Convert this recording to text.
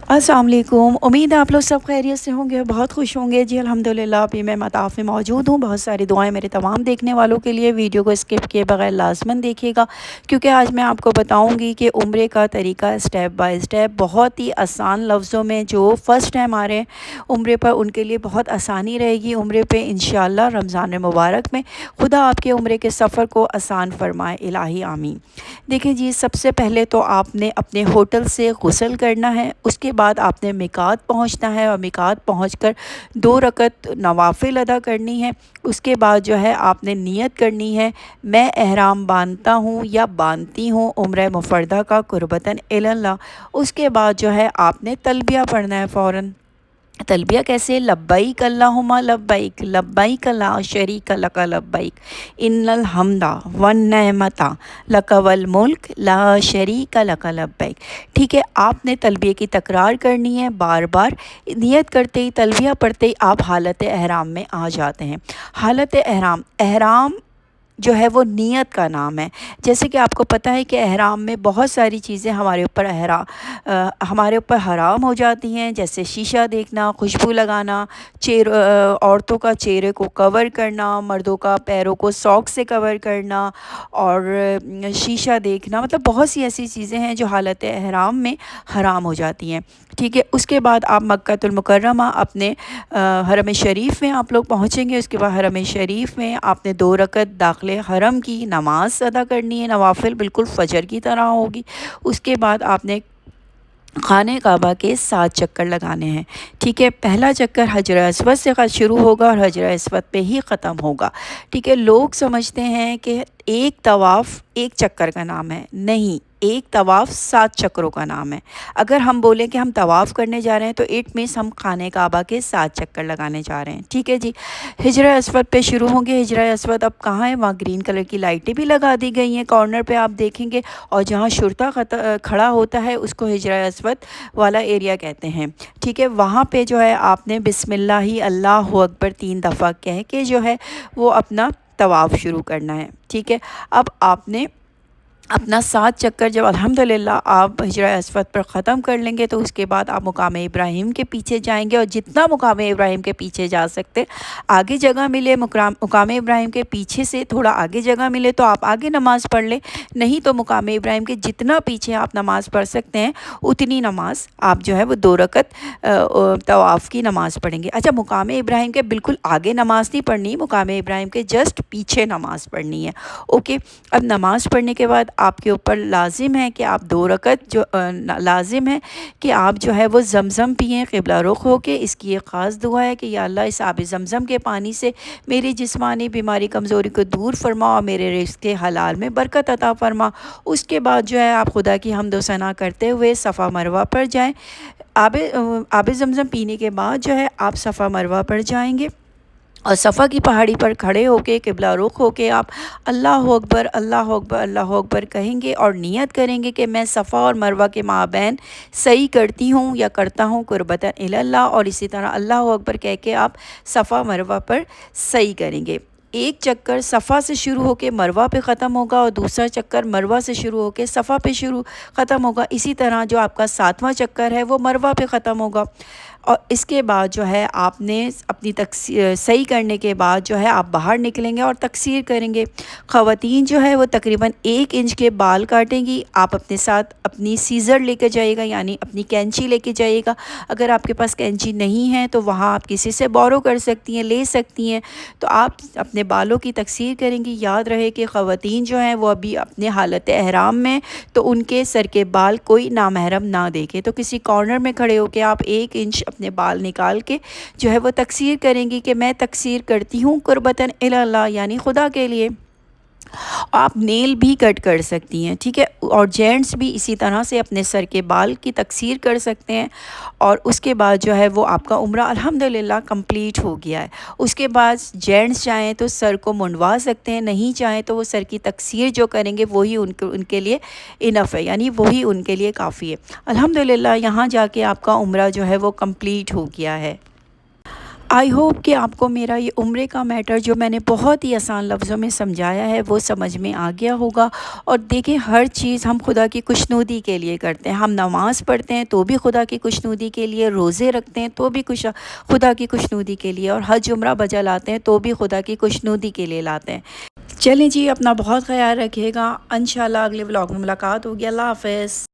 अस्सलाम वालेकुम। उम्मीद है आप लोग सब खैरियत से होंगे, बहुत खुश होंगे। जी अल्हम्दुलिल्लाह अभी मैं मताफ़ में मौजूद हूँ। बहुत सारी दुआएं मेरे तमाम देखने वालों के लिए। वीडियो को स्किप किए बगैर लाज़मन देखिएगा, क्योंकि आज मैं आपको बताऊंगी कि उम्रे का तरीका स्टेप बाय स्टेप, बहुत ही आसान लफ्ज़ों में। जो फ़र्स्ट टाइम आ रहे हैं उम्रे पर, उनके लिए बहुत आसानी रहेगी उम्रे पे इंशाअल्लाह। रमज़ान मुबारक में खुदा आपके उम्रे के सफ़र को आसान फरमाए, इलाही आमीन। देखिए जी, सबसे पहले तो आपने अपने होटल से गुस्ल करना है। उसके बाद आपने मिकात पहुंचना है और मिकात पहुंचकर 2 रकत नवाफिल अदा करनी है। उसके बाद जो है आपने नियत करनी है, मैं एहराम बांधता हूँ या बांधती हूँ उम्रे मुफरदा का कुर्बतन इल्लल्लाह। उसके बाद जो है आपने तलबिया पढ़ना है फ़ौरन। तलबिया कैसे? लब्बैक अल्लाहुम्मा लब्बैक, लब्बैक ला शरीक लक लब्बैक, इन्नल हम्दा वन नेमता लक वल मुल्क ला शरीक लक लब्बैक। ठीक है, आपने तलबिया की तकरार करनी है बार बार। नियत करते ही, तलबिया पढ़ते ही आप हालत एहराम में आ जाते हैं। हालत एहराम, एहराम जो है वो नियत का नाम है। जैसे कि आपको पता है कि एहराम में बहुत सारी चीज़ें हमारे ऊपर हराम हो जाती हैं, जैसे शीशा देखना, खुशबू लगाना, औरतों का चेहरे को कवर करना, मर्दों का पैरों को सॉक्स से कवर करना, और शीशा देखना। मतलब बहुत सी ऐसी चीज़ें हैं जो हालत एहराम में हराम हो जाती हैं। ठीक है, उसके बाद आप मक्कातुल मुकर्रमा अपने हरम शरीफ में आप लोग पहुँचेंगे। उसके बाद हरम शरीफ में आपने 2 रकत दाखिले हरम की नमाज़ अदा करनी है, नवाफिल बिल्कुल फ़जर की तरह होगी। उसके बाद आपने खाने काबा के 7 चक्कर लगाने हैं। ठीक है, पहला चक्कर हजर अस्वद से शुरू होगा और हजर अस्वद पे ही ख़त्म होगा। ठीक है, लोग समझते हैं कि एक तवाफ़ एक चक्कर का नाम है। नहीं, एक तवाफ़ 7 चक्रों का नाम है। अगर हम बोलें कि हम तवाफ़ करने जा रहे हैं तो इट मीन्स हम खाने काबा के 7 चक्कर लगाने जा रहे हैं। ठीक है जी, हिजर अस्वद पे शुरू होंगे। हिजर अस्वद अब कहाँ है? वहाँ ग्रीन कलर की लाइटें भी लगा दी गई हैं, कॉर्नर पे आप देखेंगे। और जहाँ शुरता खड़ा होता है उसको हिजर अस्वद वाला एरिया कहते हैं। ठीक है, वहाँ पे जो है आपने बिस्मिल्लाह अल्लाहु अकबर 3 दफ़ा कह के जो है वो अपना तवाफ़ शुरू करना है। ठीक है, अब आपने अपना 7 चक्कर जब अल्हम्दुलिल्लाह आप हिजर अस्वद पर ख़त्म कर लेंगे तो उसके बाद आप मुकाम इब्राहिम के पीछे जाएंगे। और जितना मुकाम इब्राहिम के पीछे जा सकते, आगे जगह मिले, मुकाम इब्राहिम के पीछे से थोड़ा आगे जगह मिले तो आप आगे नमाज़ पढ़ लें। नहीं तो मुकाम इब्राहिम के जितना पीछे आप नमाज़ पढ़ सकते हैं उतनी नमाज आप जो है वो 2 रकत तवाफ़ की नमाज़ पढ़ेंगे। अच्छा, मुकाम इब्राहिम के बिल्कुल आगे नमाज़ नहीं पढ़नी, मुकाम इब्राहिम के जस्ट पीछे नमाज़ पढ़नी है। ओके, अब नमाज़ पढ़ने के बाद आपके ऊपर लाजिम है कि आप 2 रकत जो लाजिम है कि आप जो है वो ज़मज़म पिएँ क़िबला रुख़ होके। इसकी एक ख़ास दुआ है कि या अल्लाह इस आब ज़मज़म के पानी से मेरी जिस्मानी बीमारी कमज़ोरी को दूर फरमा और मेरे रिज़्क़ के हलाल में बरकत अता फरमा। उसके बाद जो है आप खुदा की हम्द व सना करते हुए सफ़ा मरवा पर जाएँ। आब ज़मज़म पीने के बाद जो है आप सफ़ा मरवा पर जाएंगे और सफ़ा की पहाड़ी पर खड़े होके क़िबला रुख़ होके आप अल्लाहु अकबर अल्लाहु अकबर अल्लाहु अकबर कहेंगे और नियत करेंगे कि मैं सफ़ा और मरवा के माबैन सही करती हूँ या करता हूँ कुर्बतन इल्लल्लाह। और इसी तरह अल्लाहु अकबर कह के आप सफ़ा मरवा पर सही करेंगे। एक चक्कर सफ़ा से शुरू होकर मरवा पे ख़त्म होगा और दूसरा चक्कर मरवा से शुरू होकर सफ़ा पे ख़त्म होगा। इसी तरह जो आपका 7वां चक्कर है वो मरवा पे ख़त्म होगा। और इसके बाद जो है आपने अपनी सही करने के बाद जो है आप बाहर निकलेंगे और तकसीर करेंगे। ख़वातीन जो है वो तकरीबन 1 इंच के बाल काटेंगी। आप अपने साथ अपनी सीज़र लेकर जाइएगा, यानी अपनी कैंची लेके जाइएगा। अगर आपके पास कैंची नहीं है तो वहाँ आप किसी से बोरो कर सकती हैं, ले सकती हैं। तो आप अपने बालों की तकसीर करेंगी। याद रहे कि ख़वातीन जो हैं वो अभी अपने हालत एहराम में, तो उनके सर के बाल कोई नामहरम ना देखे। तो किसी कॉर्नर में खड़े होकर आप 1 इंच अपने बाल निकाल के जो है वो तकसीर करेंगी कि मैं तकसीर करती हूँ कुर्बतन इल्लल्लाह, यानी खुदा के लिए। आप नेल भी कट कर सकती हैं। ठीक है, और जेंट्स भी इसी तरह से अपने सर के बाल की तकसीर कर सकते हैं। और उसके बाद जो है वो आपका उम्रा अल्हम्दुलिल्लाह कंप्लीट हो गया है। उसके बाद जेंट्स चाहें तो सर को मुंडवा सकते हैं, नहीं चाहें तो वो सर की तकसीर जो करेंगे वही उनके लिए इनफ है, यानी वही उनके लिए काफ़ी है। अल्हम्दुलिल्लाह यहाँ जाके आपका उम्रा जो है वो कंप्लीट हो गया है। آئی ہوپ کہ آپ کو میرا یہ عمرے کا میٹر جو میں نے بہت ہی آسان لفظوں میں سمجھایا ہے وہ سمجھ میں آ گیا ہوگا۔ اور دیکھیں ہر چیز ہم خدا کی خوشنودی کے لیے کرتے ہیں، ہم نماز پڑھتے ہیں تو بھی خدا کی خوشنودی کے لیے، روزے رکھتے ہیں تو بھی خدا کی خوشنودی کے لیے، اور حج عمرہ بجا لاتے ہیں تو بھی خدا کی خوشنودی کے لیے لاتے ہیں۔ چلیں جی، اپنا بہت خیال رکھیے گا، انشاءاللہ اگلے ولاگ میں ملاقات ہوگی۔ اللہ حافظ۔